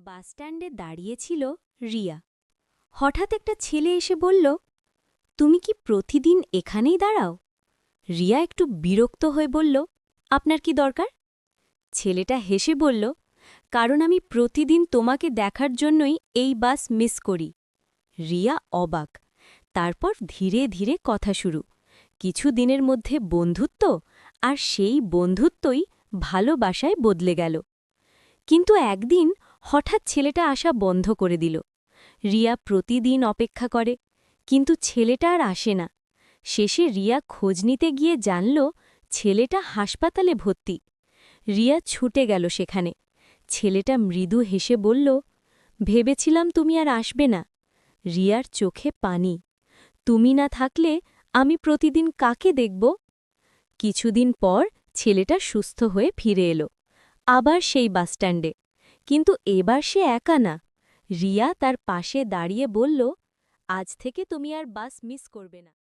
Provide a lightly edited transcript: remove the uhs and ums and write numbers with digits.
বাসস্ট্যান্ডে দাঁড়িয়েছিল রিয়া। হঠাৎ একটা ছেলে এসে বলল, তুমি কি প্রতিদিন এখানেই দাঁড়াও? রিয়া একটু বিরক্ত হয়ে বলল, আপনার কি দরকার? ছেলেটা হেসে বলল, কারণ আমি প্রতিদিন তোমাকে দেখার জন্যই এই বাস মিস করি। রিয়া অবাক। তারপর ধীরে ধীরে কথা শুরু। কিছু দিনের মধ্যে বন্ধুত্ব, আর সেই বন্ধুত্বই ভালোবাসায় বদলে গেল। কিন্তু একদিন হঠাৎ ছেলেটা আসা বন্ধ করে দিল। রিয়া প্রতিদিন অপেক্ষা করে, কিন্তু ছেলেটা আর আসে না। শেষে রিয়া খোঁজ নিতে গিয়ে জানল ছেলেটা হাসপাতালে ভর্তি। রিয়া ছুটে গেল সেখানে। ছেলেটা মৃদু হেসে বলল, ভেবেছিলাম তুমি আর আসবে না। রিয়ার চোখে পানি। তুমি না থাকলে আমি প্রতিদিন কাকে দেখব? কিছুদিন পর ছেলেটা সুস্থ হয়ে ফিরে এলো, আবার সেই বাসস্ট্যান্ডে। কিন্তু এবার সে একা না। রিয়া তার পাশে দাঁড়িয়ে বলল, আজ থেকে তুমি আর বাস মিস করবে না।